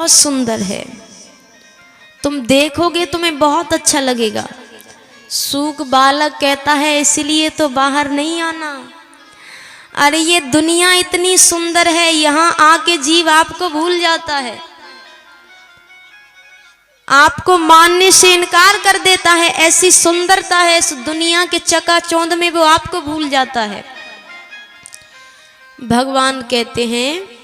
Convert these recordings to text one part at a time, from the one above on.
बहुत सुंदर है, तुम देखोगे तुम्हें बहुत अच्छा लगेगा। सूक बालक कहता है इसलिए तो बाहर नहीं आना। अरे ये दुनिया इतनी सुंदर है, यहाँ आके जीव आपको भूल जाता है, आपको मानने से इनकार कर देता है। ऐसी सुंदरता है इस दुनिया के चकाचौंध में, वो आपको भूल जाता है। भगवान कहते हैं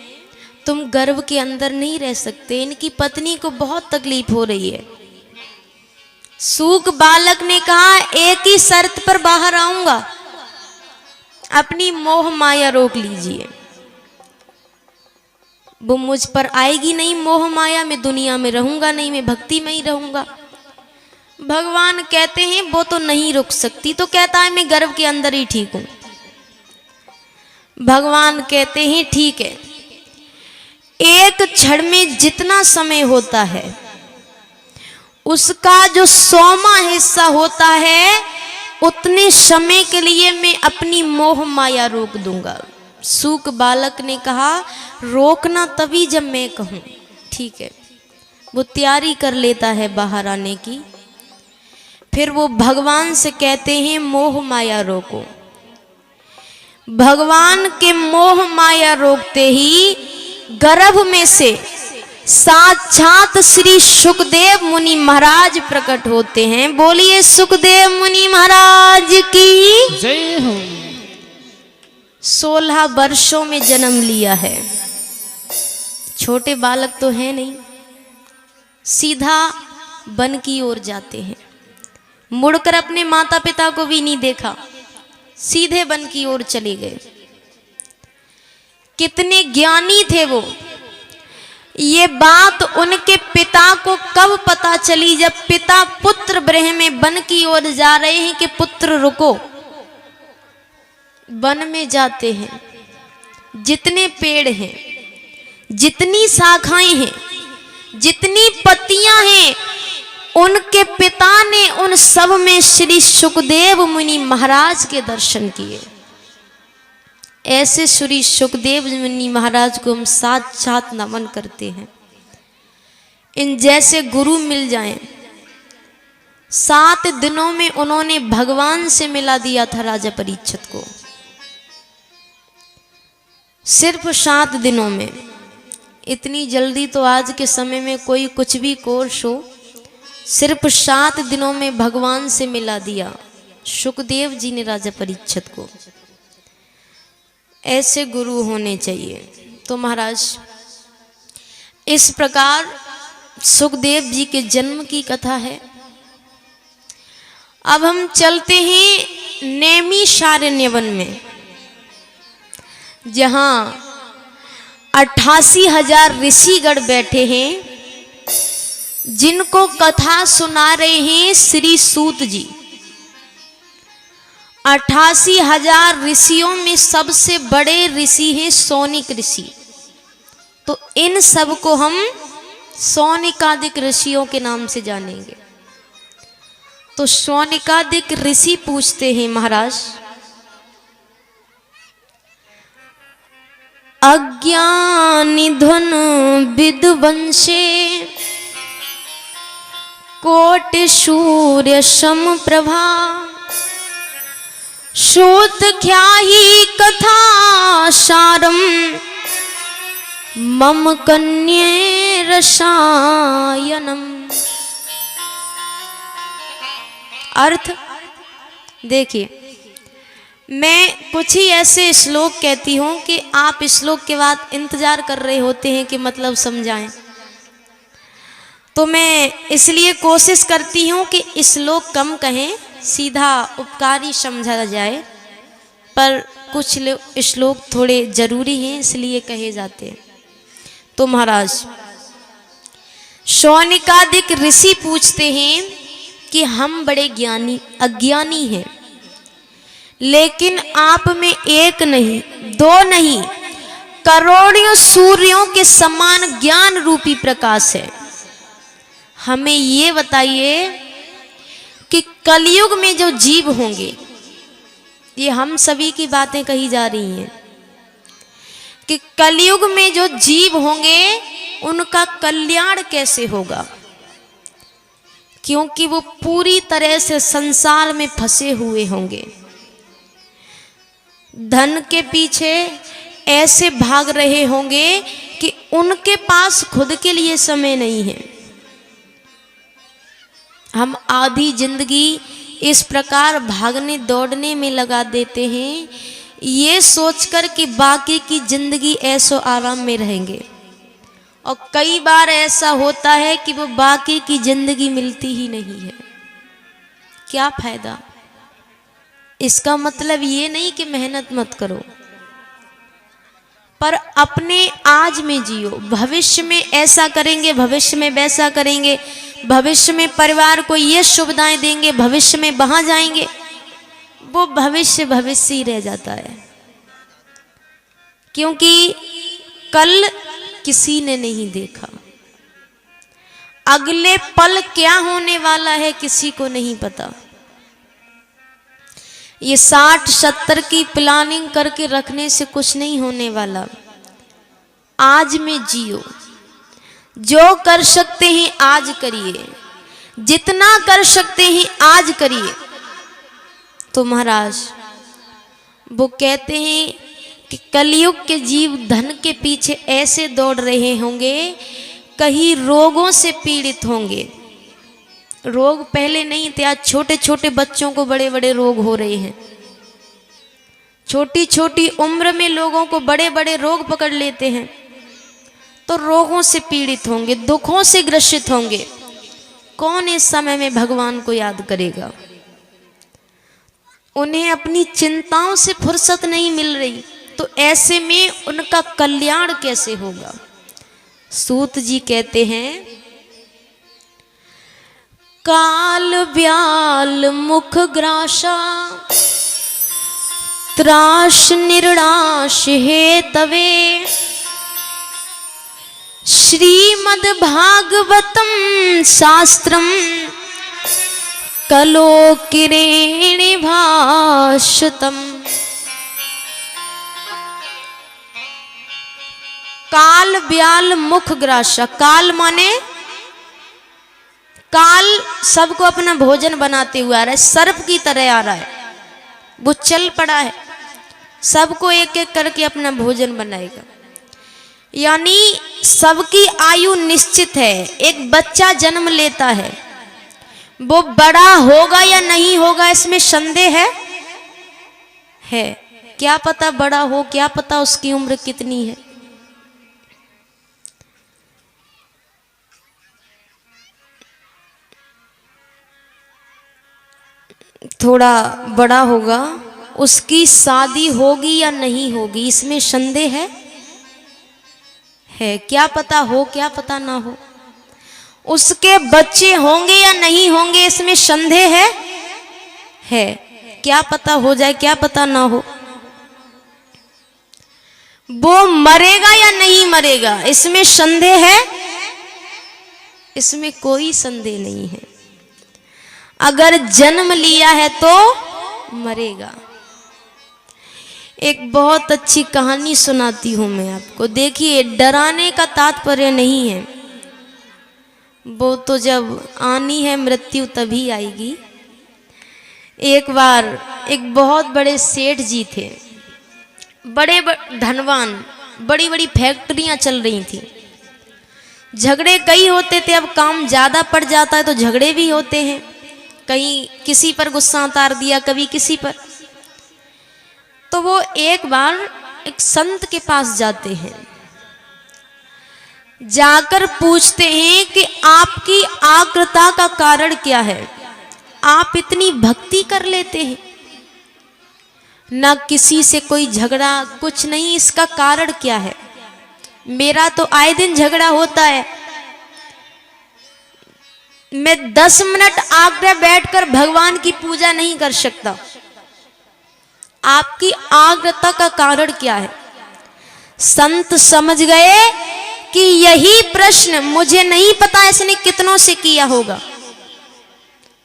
तुम गर्भ के अंदर नहीं रह सकते। इनकी पत्नी को बहुत तकलीफ हो रही है। सूक बालक ने कहा एक ही शर्त पर बाहर आऊंगा, अपनी मोह माया रोक लीजिए। वो मुझ पर आएगी नहीं मोह माया, मैं दुनिया में रहूंगा नहीं, मैं भक्ति में ही रहूंगा। भगवान कहते हैं वो तो नहीं रुक सकती, तो कहता है मैं गर्भ के अंदर ही ठीक हूं। भगवान कहते हैं ठीक है, एक क्षण में जितना समय होता है उसका जो 100वां हिस्सा होता है, उतने समय के लिए मैं अपनी मोह माया रोक दूंगा। सूक बालक ने कहा रोकना तभी जब मैं कहूं। ठीक है, वो तैयारी कर लेता है बाहर आने की। फिर वो भगवान से कहते हैं मोह माया रोको। भगवान के मोह माया रोकते ही गर्भ में से साक्षात श्री सुखदेव मुनि महाराज प्रकट होते हैं। बोलिए सुखदेव मुनि महाराज की जय हो। 16 वर्षों में जन्म लिया है, छोटे बालक तो है नहीं। सीधा वन की ओर जाते हैं, मुड़कर अपने माता पिता को भी नहीं देखा, सीधे वन की ओर चले गए। कितने ज्ञानी थे वो। ये बात उनके पिता को कब पता चली, जब पिता पुत्र ब्रह में वन की ओर जा रहे हैं कि पुत्र रुको। वन में जाते हैं, जितने पेड़ हैं, जितनी शाखाएं हैं, जितनी पत्तियां हैं, उनके पिता ने उन सब में श्री सुखदेव मुनि महाराज के दर्शन किए। ऐसे श्री सुखदेव मुनि महाराज को हम साथ नमन करते हैं। इन जैसे गुरु मिल जाएं। 7 दिनों में उन्होंने भगवान से मिला दिया था राजा परीक्षित को, सिर्फ 7 दिनों में। इतनी जल्दी तो आज के समय में कोई कुछ भी कोर्स हो, सिर्फ 7 दिनों में भगवान से मिला दिया सुखदेव जी ने राजा परीक्षित को। ऐसे गुरु होने चाहिए। तो महाराज इस प्रकार सुखदेव जी के जन्म की कथा है। अब हम चलते हैं नैमिषारण्य वन में, जहां 88,000 ऋषिगण बैठे हैं, जिनको कथा सुना रहे हैं श्री सूत जी। 88,000 ऋषियों में सबसे बड़े ऋषि हैं सौनिक ऋषि। तो इन सब को हम सौनिकादिक ऋषियों के नाम से जानेंगे। तो सौनिकादिक ऋषि पूछते हैं महाराज, अज्ञानी धन विद्वंशे कोटि सूर्य सम प्रभा, श्रोत ख्याही कथा सारम मम कन्ये रसायनम। अर्थ देखिए, मैं कुछ ही ऐसे श्लोक कहती हूं कि आप श्लोक के बाद इंतजार कर रहे होते हैं कि मतलब समझाएं। तो मैं इसलिए कोशिश करती हूं कि श्लोक कम कहें, सीधा उपकारी समझा जाए, पर कुछ श्लोक थोड़े जरूरी हैं इसलिए कहे जाते हैं। तो महाराज सौनिकादिक ऋषि पूछते हैं कि हम बड़े ज्ञानी अज्ञानी हैं, लेकिन आप में एक नहीं, 2 नहीं, करोड़ों सूर्यों के समान ज्ञान रूपी प्रकाश है। हमें ये बताइए कि कलयुग में जो जीव होंगे, ये हम सभी की बातें कही जा रही हैं, कि कलयुग में जो जीव होंगे उनका कल्याण कैसे होगा, क्योंकि वो पूरी तरह से संसार में फंसे हुए होंगे। धन के पीछे ऐसे भाग रहे होंगे कि उनके पास खुद के लिए समय नहीं है। हम आधी जिंदगी इस प्रकार भागने दौड़ने में लगा देते हैं, ये सोचकर कि बाकी की जिंदगी ऐसो आराम में रहेंगे, और कई बार ऐसा होता है कि वो बाकी की जिंदगी मिलती ही नहीं है। क्या फायदा? इसका मतलब ये नहीं कि मेहनत मत करो, पर अपने आज में जियो। भविष्य में ऐसा करेंगे, भविष्य में वैसा करेंगे, भविष्य में परिवार को ये सुविधाएं देंगे, भविष्य में वहां जाएंगे, वो भविष्य भविष्य ही रह जाता है, क्योंकि कल किसी ने नहीं देखा। अगले पल क्या होने वाला है किसी को नहीं पता। ये 60-70 की प्लानिंग करके रखने से कुछ नहीं होने वाला। आज में जियो, जो कर सकते हैं आज करिए, जितना कर सकते हैं आज करिए। तो महाराज वो कहते हैं कि कलयुग के जीव धन के पीछे ऐसे दौड़ रहे होंगे, कहीं रोगों से पीड़ित होंगे। रोग पहले नहीं थे, आज छोटे छोटे बच्चों को बड़े बड़े रोग हो रहे हैं। छोटी छोटी उम्र में लोगों को बड़े बड़े रोग पकड़ लेते हैं। तो रोगों से पीड़ित होंगे, दुखों से ग्रसित होंगे। कौन इस समय में भगवान को याद करेगा? उन्हें अपनी चिंताओं से फुर्सत नहीं मिल रही, तो ऐसे में उनका कल्याण कैसे होगा? सूत जी कहते हैं, काल ब्याल मुख ग्रासा त्रास निर्णाश हे तवे श्रीमद् भागवतम शास्त्रम कलो किरेणि भाषतम। काल ब्याल मुख ग्रासा। काल माने काल सबको अपना भोजन बनाते हुए आ रहा है, सर्प की तरह आ रहा है। वो चल पड़ा है, सबको एक एक करके अपना भोजन बनाएगा। यानी सबकी आयु निश्चित है। एक बच्चा जन्म लेता है, वो बड़ा होगा या नहीं होगा इसमें संदेह है। क्या पता बड़ा हो, क्या पता उसकी उम्र कितनी है। थोड़ा बड़ा होगा, उसकी शादी होगी या नहीं होगी इसमें संदेह है। क्या पता हो, क्या पता ना हो। उसके बच्चे होंगे या नहीं होंगे इसमें संदेह है। क्या पता हो जाए, क्या पता ना हो। वो मरेगा या नहीं मरेगा इसमें संदेह है। इसमें कोई संदेह नहीं है। अगर जन्म लिया है तो मरेगा। एक बहुत अच्छी कहानी सुनाती हूं मैं आपको। देखिए, डराने का तात्पर्य नहीं है, वो तो जब आनी है मृत्यु तभी आएगी। एक बार एक बहुत बड़े सेठ जी थे, बड़े धनवान, बड़ी बड़ी फैक्ट्रियां चल रही थी। झगड़े कई होते थे। अब काम ज्यादा पड़ जाता है तो झगड़े भी होते हैं। कहीं किसी पर गुस्सा उतार दिया, कभी किसी पर। तो वो एक बार एक संत के पास जाते हैं, जाकर पूछते हैं कि आपकी आर्द्रता का कारण क्या है? आप इतनी भक्ति कर लेते हैं, ना किसी से कोई झगड़ा, कुछ नहीं, इसका कारण क्या है? मेरा तो आए दिन झगड़ा होता है। मैं 10 मिनट आगे बैठकर भगवान की पूजा नहीं कर सकता। आपकी आर्द्रता का कारण क्या है? संत समझ गए कि यही प्रश्न मुझे नहीं पता इसने कितनों से किया होगा।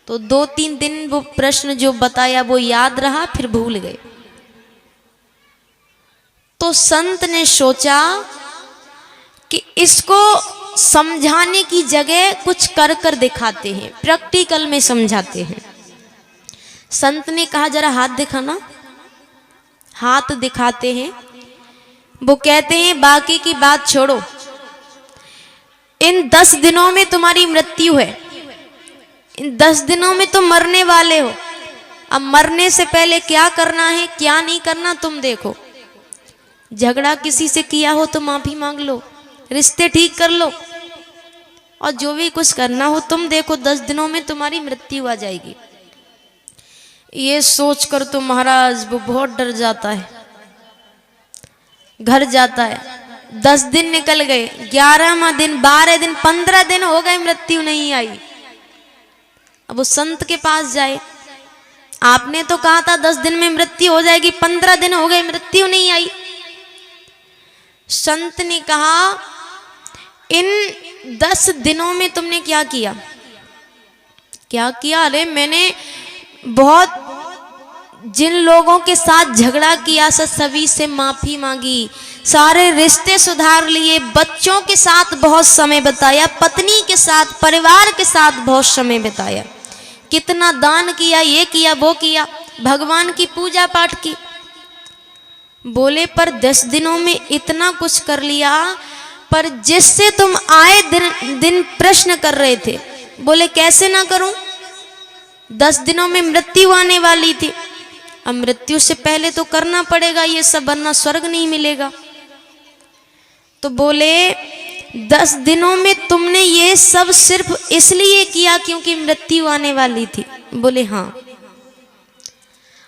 तो 2-3 दिन वो प्रश्न जो बताया वो याद रहा, फिर भूल गए। तो संत ने सोचा कि इसको समझाने की जगह कुछ कर कर दिखाते हैं, प्रैक्टिकल में समझाते हैं। संत ने कहा जरा हाथ दिखाना, हाथ दिखाते हैं। वो कहते हैं बाकी की बात छोड़ो, इन 10 दिनों में तुम्हारी मृत्यु है, इन 10 दिनों में तुम मरने वाले हो। अब मरने से पहले क्या करना है क्या नहीं करना तुम देखो। झगड़ा किसी से किया हो तो माफी मांग लो, रिश्ते ठीक कर लो, और जो भी कुछ करना हो तुम देखो, 10 दिनों में तुम्हारी मृत्यु आ जाएगी। ये सोचकर तो महाराज वो बहुत डर जाता है, घर जाता है। 10 दिन निकल गए, 11वां दिन, 12 दिन, 15 दिन हो गए, मृत्यु नहीं आई। अब वो संत के पास जाए, आपने तो कहा था 10 दिन में मृत्यु हो जाएगी, 15 दिन हो गए मृत्यु नहीं आई। संत ने कहा इन 10 दिनों में तुमने क्या किया? क्या किया? अरे मैंने बहुत जिन लोगों के साथ झगड़ा किया सभी से माफी मांगी, सारे रिश्ते सुधार लिए, बच्चों के साथ बहुत समय बिताया, पत्नी के साथ, परिवार के साथ बहुत समय बिताया, कितना दान किया, ये किया वो किया, भगवान की पूजा पाठ की। बोले पर 10 दिनों में इतना कुछ कर लिया, पर जिससे तुम आए दिन प्रश्न कर रहे थे, बोले कैसे ना करूं, 10 दिनों में मृत्यु आने वाली थी, अब मृत्यु से पहले तो करना पड़ेगा ये सब, वरना स्वर्ग नहीं मिलेगा। तो बोले 10 दिनों में तुमने ये सब सिर्फ इसलिए किया क्योंकि मृत्यु आने वाली थी? बोले हाँ।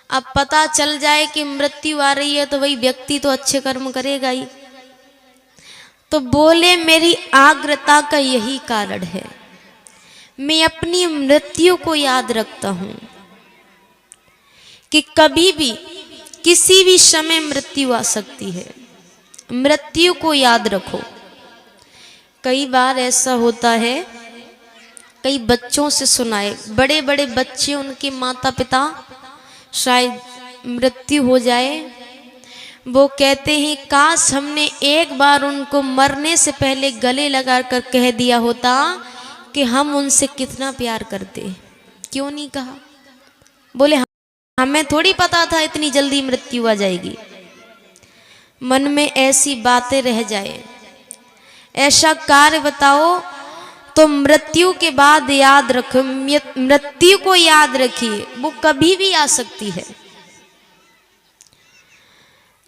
अब पता चल जाए कि मृत्यु आ रही है तो वही व्यक्ति तो अच्छे कर्म करेगा ही। तो बोले मेरी आग्रता का यही कारण है, मैं अपनी मृत्यु को याद रखता हूं कि कभी भी किसी भी समय मृत्यु आ सकती है, मृत्यु को याद रखो। कई बार ऐसा होता है, कई बच्चों से सुनाए, बड़े बड़े बच्चे, उनके माता पिता शायद मृत्यु हो जाए, वो कहते हैं काश हमने एक बार उनको मरने से पहले गले लगा कर कह दिया होता कि हम उनसे कितना प्यार करते। क्यों नहीं कहा? बोले हमें थोड़ी पता था इतनी जल्दी मृत्यु आ जाएगी। मन में ऐसी बातें रह जाए, ऐसा कार्य बताओ तो मृत्यु के बाद याद रखो, मृत्यु को याद रखिए, वो कभी भी आ सकती है।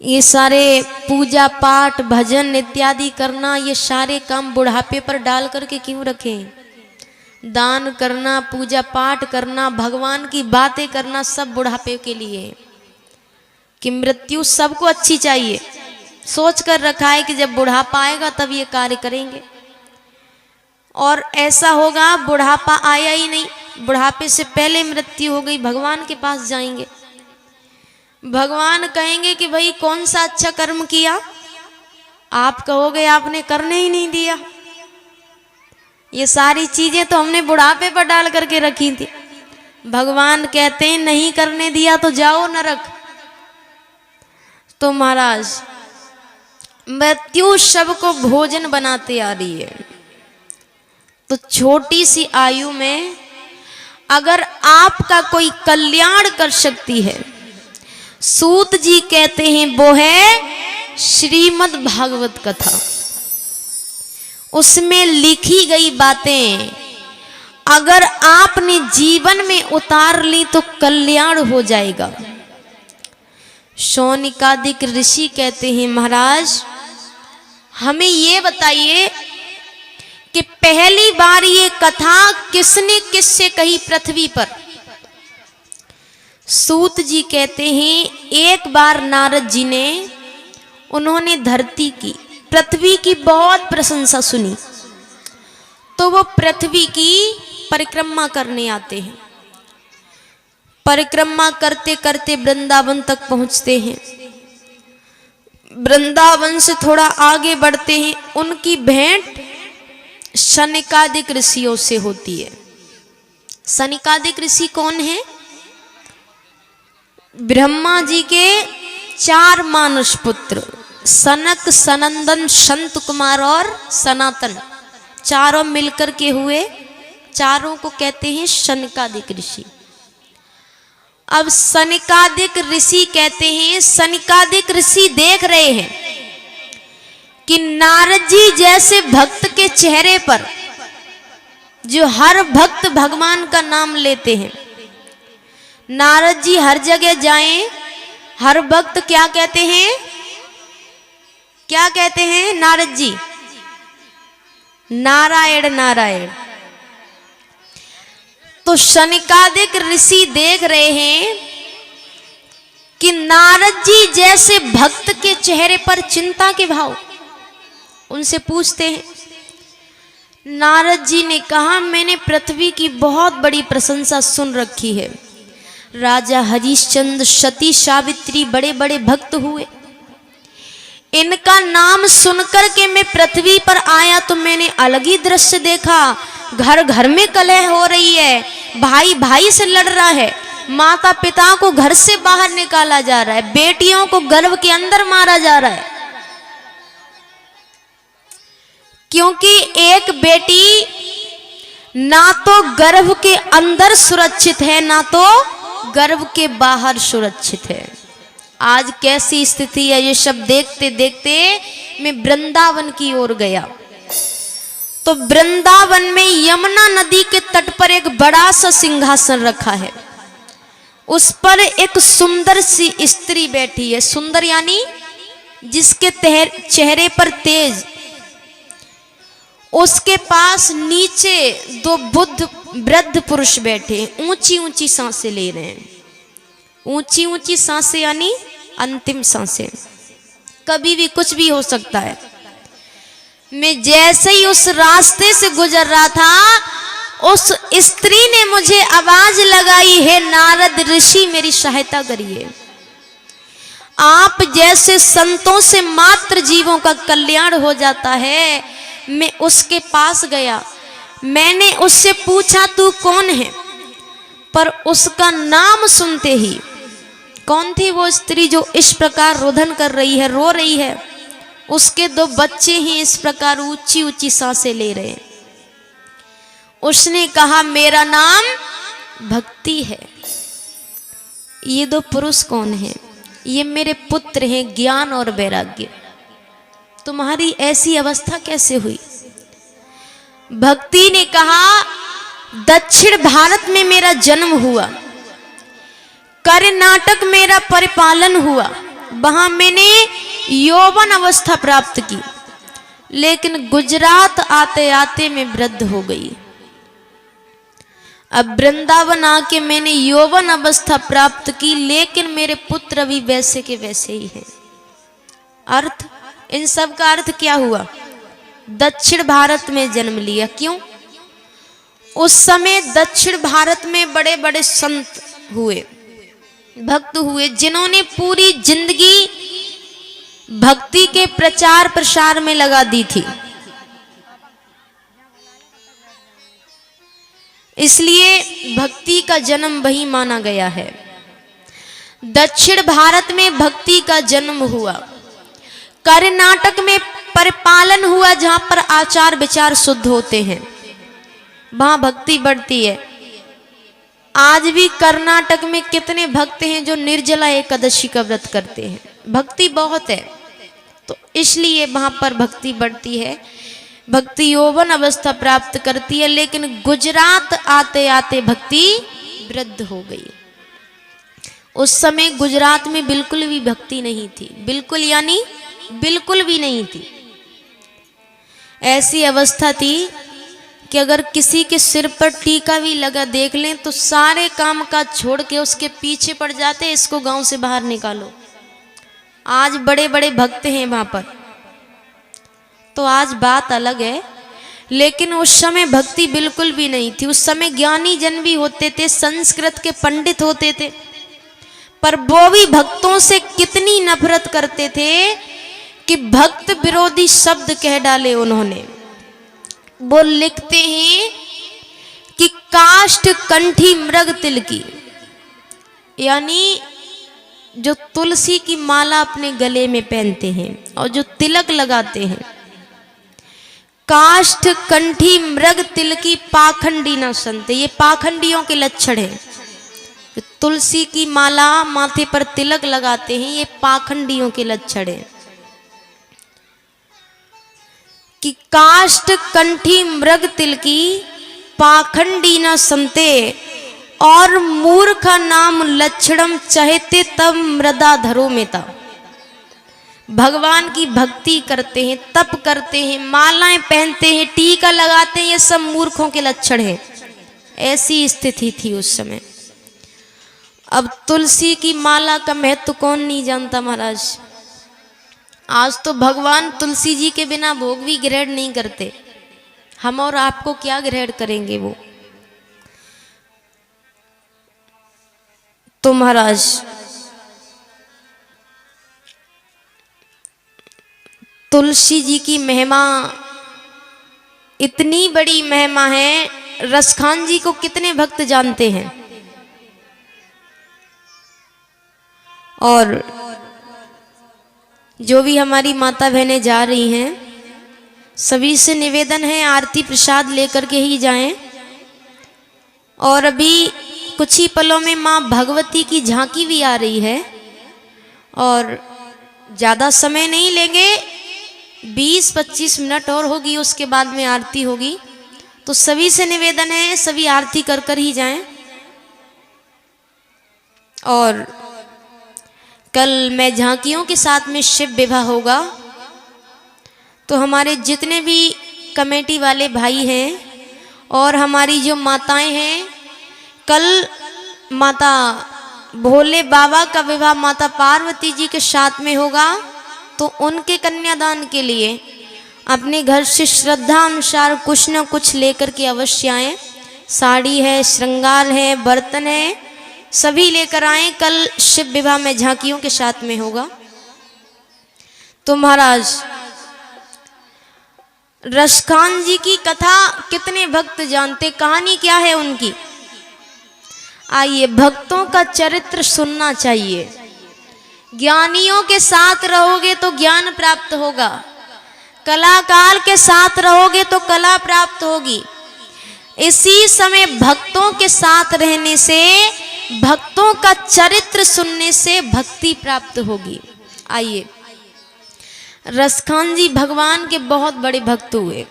ये सारे पूजा पाठ भजन इत्यादि करना, ये सारे काम बुढ़ापे पर डाल करके क्यों रखें? दान करना, पूजा पाठ करना, भगवान की बातें करना, सब बुढ़ापे के लिए, कि मृत्यु सबको अच्छी चाहिए। सोच कर रखा है कि जब बुढ़ापा आएगा तब ये कार्य करेंगे, और ऐसा होगा बुढ़ापा आया ही नहीं, बुढ़ापे से पहले मृत्यु हो गई, भगवान के पास जाएंगे, भगवान कहेंगे कि भाई कौन सा अच्छा कर्म किया? आप कहोगे आपने करने ही नहीं दिया, ये सारी चीजें तो हमने बुढ़ापे पर डाल करके रखी थी। भगवान कहते हैं नहीं करने दिया तो जाओ नरक। तो महाराज मृत्यु सबको भोजन बनाते आ रही है, तो छोटी सी आयु में अगर आपका कोई कल्याण कर सकती है, सूत जी कहते हैं वो है श्रीमद् भागवत कथा। उसमें लिखी गई बातें अगर आपने जीवन में उतार ली तो कल्याण हो जाएगा। शौनिकादिक ऋषि कहते हैं महाराज हमें ये बताइए कि पहली बार ये कथा किसने किससे कही पृथ्वी पर? सूत जी कहते हैं एक बार नारद जी ने, उन्होंने धरती की, पृथ्वी की बहुत प्रशंसा सुनी, तो वो पृथ्वी की परिक्रमा करने आते हैं। परिक्रमा करते करते वृंदावन तक पहुंचते हैं। वृंदावन से थोड़ा आगे बढ़ते हैं, उनकी भेंट शनिकादिक ऋषियों से होती है। शनिकादिक ऋषि कौन है? ब्रह्मा जी के 4 मानस पुत्र सनक, सनंदन, संत कुमार और सनातन, चारों मिलकर के हुए, चारों को कहते हैं सनकादिक ऋषि। अब सनकादिक ऋषि कहते हैं, सनकादिक ऋषि देख रहे हैं कि नारद जी जैसे भक्त के चेहरे पर, जो हर भक्त भगवान का नाम लेते हैं, नारद जी हर जगह जाएं, हर भक्त क्या कहते हैं, क्या कहते हैं नारद जी? नारायण नारायण। तो सनकादिक ऋषि देख रहे हैं कि नारद जी जैसे भक्त के चेहरे पर चिंता के भाव, उनसे पूछते हैं। नारद जी ने कहा, मैंने पृथ्वी की बहुत बड़ी प्रशंसा सुन रखी है। राजा हरिश्चंद्र, सती सावित्री बड़े बड़े भक्त हुए। इनका नाम सुनकर के मैं पृथ्वी पर आया तो मैंने अलग ही दृश्य देखा। घर घर में कलह हो रही है, भाई भाई से लड़ रहा है, माता पिता को घर से बाहर निकाला जा रहा है, बेटियों को गर्भ के अंदर मारा जा रहा है। क्योंकि एक बेटी ना तो गर्भ के अंदर सुरक्षित है, ना तो गर्भ के बाहर सुरक्षित है। आज कैसी स्थिति है, ये सब देखते देखते मैं वृंदावन की ओर गया। तो वृंदावन में यमुना नदी के तट पर एक बड़ा सा सिंहासन रखा है। उस पर एक सुंदर सी स्त्री बैठी है। सुंदर यानी जिसके चेहरे पर तेज। उसके पास नीचे दो बुद्ध वृद्ध पुरुष बैठे, ऊंची ऊंची सांसें ले रहे हैं। ऊंची ऊंची सांसें यानी अंतिम सांसें, कभी भी कुछ भी हो सकता है। मैं जैसे ही उस रास्ते से गुजर रहा था, उस स्त्री ने मुझे आवाज लगाई, है नारद ऋषि मेरी सहायता करिए। आप जैसे संतों से मात्र जीवों का कल्याण हो जाता है। मैं उसके पास गया, मैंने उससे पूछा तू कौन है, पर उसका नाम सुनते ही, कौन थी वो स्त्री जो इस प्रकार रोदन कर रही है, रो रही है? उसके दो बच्चे ही इस प्रकार ऊंची ऊंची सांसें ले रहे हैं। उसने कहा मेरा नाम भक्ति है। ये दो पुरुष कौन हैं? ये मेरे पुत्र हैं ज्ञान और वैराग्य। तुम्हारी ऐसी अवस्था कैसे हुई? भक्ति ने कहा दक्षिण भारत में मेरा जन्म हुआ, कर्नाटक मेरा परिपालन हुआ, वहां मैंने यौवन अवस्था प्राप्त की, लेकिन गुजरात आते आते मैं वृद्ध हो गई। अब वृंदावन आके मैंने यौवन अवस्था प्राप्त की, लेकिन मेरे पुत्र अभी वैसे के वैसे ही हैं। अर्थ, इन सब का अर्थ क्या हुआ? दक्षिण भारत में जन्म लिया। क्यों? उस समय दक्षिण भारत में बड़े बड़े संत हुए, भक्त हुए, जिन्होंने पूरी जिंदगी भक्ति के प्रचार प्रसार में लगा दी थी। इसलिए भक्ति का जन्म वही माना गया है। दक्षिण भारत में भक्ति का जन्म हुआ, कर्नाटक में परिपालन हुआ, जहां पर आचार विचार शुद्ध होते हैं, वहां भक्ति बढ़ती है। आज भी कर्नाटक में कितने भक्त हैं जो निर्जला एकादशी का व्रत करते हैं, भक्ति बहुत है, तो इसलिए वहां पर भक्ति बढ़ती है, भक्ति यौवन अवस्था प्राप्त करती है। लेकिन गुजरात आते आते भक्ति वृद्ध हो गई। उस समय गुजरात में बिल्कुल भी भक्ति नहीं थी, बिल्कुल यानी बिल्कुल भी नहीं थी। ऐसी अवस्था थी कि अगर किसी के सिर पर टीका भी लगा देख लें तो सारे काम काज छोड़ के उसके पीछे पड़ जाते, इसको गांव से बाहर निकालो। आज बड़े बड़े भक्त हैं वहां पर, तो आज बात अलग है, लेकिन उस समय भक्ति बिल्कुल भी नहीं थी। उस समय ज्ञानी जन भी होते थे, संस्कृत के पंडित होते थे, पर वो भी भक्तों से कितनी नफरत करते थे कि भक्त विरोधी शब्द कह डाले उन्होंने। वो लिखते हैं कि काष्ठ कंठी मृग तिल की, यानी जो तुलसी की माला अपने गले में पहनते हैं और जो तिलक लगाते हैं, काष्ठ कंठी मृग तिल की पाखंडी न संते, ये पाखंडियों के लक्षण हैं। तुलसी की माला माथे पर तिलक लगाते हैं, ये पाखंडियों के लक्षण हैं। कि काष्ठ कंठी मृग तिल की पाखंडी न संते, और मूर्ख नाम लक्षणम चहते तब मृदा धरो में था। भगवान की भक्ति करते हैं, तप करते हैं, मालाएं पहनते हैं, टीका लगाते हैं, ये सब मूर्खों के लक्षण हैं। ऐसी स्थिति थी उस समय। अब तुलसी की माला का महत्व कौन नहीं जानता महाराज। आज तो भगवान तुलसी जी के बिना भोग भी ग्रहण नहीं करते, हम और आपको क्या ग्रहण करेंगे वो। तो महाराज तुलसी जी की महिमा इतनी बड़ी महिमा है। रसखान जी को कितने भक्त जानते हैं। और जो भी हमारी माता बहनें जा रही हैं, सभी से निवेदन है आरती प्रसाद लेकर के ही जाएं। और अभी कुछ ही पलों में माँ भगवती की झांकी भी आ रही है, और ज़्यादा समय नहीं लेंगे, 20-25 मिनट और होगी, उसके बाद में आरती होगी। तो सभी से निवेदन है सभी आरती कर कर ही जाएं। और कल मैं झांकियों के साथ में शिव विवाह होगा, तो हमारे जितने भी कमेटी वाले भाई हैं और हमारी जो माताएं हैं, कल माता भोले बाबा का विवाह माता पार्वती जी के साथ में होगा। तो उनके कन्यादान के लिए अपने घर से श्रद्धा अनुसार कुछ न कुछ लेकर के अवश्य आएं। साड़ी है, श्रृंगार है, बर्तन है, सभी लेकर आएं। कल शिव विवाह में झांकियों के साथ में होगा। तो महाराज रसखान जी की कथा कितने भक्त जानते, कहानी क्या है उनकी। आइए, भक्तों का चरित्र सुनना चाहिए। ज्ञानियों के साथ रहोगे तो ज्ञान प्राप्त होगा, कलाकार के साथ रहोगे तो कला प्राप्त होगी। इसी समय भक्तों के साथ रहने से, भक्तों का चरित्र सुनने से भक्ति प्राप्त होगी। आइए, रसखान जी भगवान के बहुत बड़े भक्त हुए।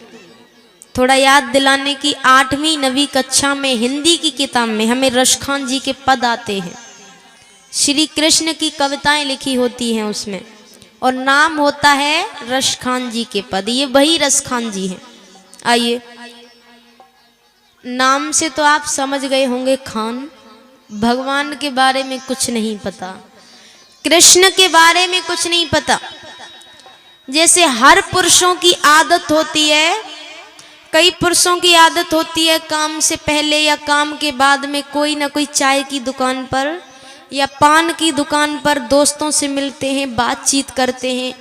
थोड़ा याद दिलाने की, 8वीं 9वीं कक्षा में हिंदी की किताब में हमें रसखान जी के पद आते हैं। श्री कृष्ण की कविताएं लिखी होती हैं उसमें, और नाम होता है रसखान जी के पद। ये वही रसखान जी हैं। आइए, नाम से तो आप समझ गए होंगे खान, भगवान के बारे में कुछ नहीं पता, कृष्ण के बारे में कुछ नहीं पता। जैसे हर पुरुषों की आदत होती है, कई पुरुषों की आदत होती है काम से पहले या काम के बाद में कोई ना कोई चाय की दुकान पर या पान की दुकान पर दोस्तों से मिलते हैं, बातचीत करते हैं।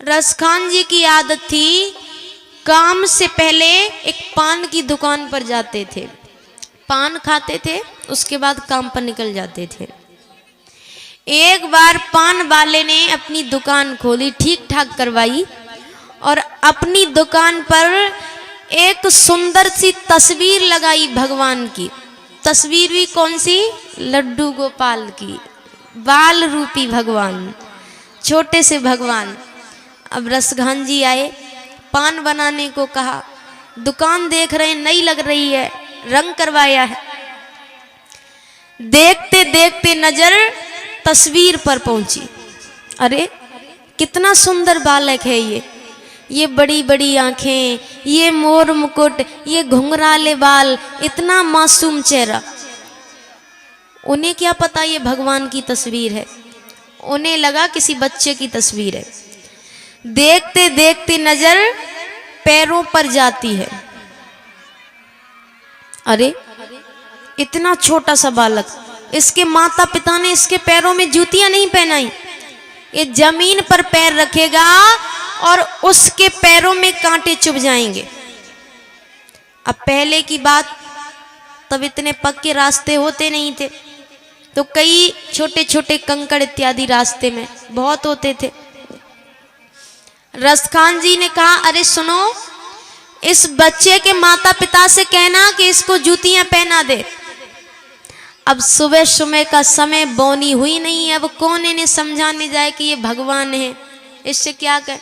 रसखान जी की आदत थी, काम से पहले एक पान की दुकान पर जाते थे, पान खाते थे, उसके बाद काम पर निकल जाते थे। एक बार पान वाले ने अपनी दुकान खोली, ठीक ठाक करवाई, और अपनी दुकान पर एक सुंदर सी तस्वीर लगाई भगवान की। तस्वीर भी कौन सी? लड्डू गोपाल की, बाल रूपी भगवान, छोटे से भगवान। अब रसखान जी आए, पान बनाने को कहा, दुकान देख रहे हैं नई लग रही है, रंग करवाया है। देखते देखते नजर तस्वीर पर पहुंची। अरे कितना सुंदर बालक है ये बड़ी बड़ी आंखें, ये मोर मुकुट, ये घुंघराले बाल, इतना मासूम चेहरा। उन्हें क्या पता ये भगवान की तस्वीर है, उन्हें लगा किसी बच्चे की तस्वीर है। देखते देखते नजर पैरों पर जाती है। अरे इतना छोटा सा बालक, इसके माता पिता ने इसके पैरों में जूतियां नहीं पहनाई। ये जमीन पर पैर रखेगा और उसके पैरों में कांटे चुभ जाएंगे। अब पहले की बात, तब इतने पक्के रास्ते होते नहीं थे, तो कई छोटे छोटे कंकड़ इत्यादि रास्ते में बहुत होते थे। रसखान जी ने कहा, अरे सुनो, इस बच्चे के माता पिता से कहना कि इसको जूतियां पहना दे। अब सुबह सुबह का समय, बोनी हुई नहीं है, अब कौन इन्हें समझाने जाए कि ये भगवान है, इससे क्या कहे।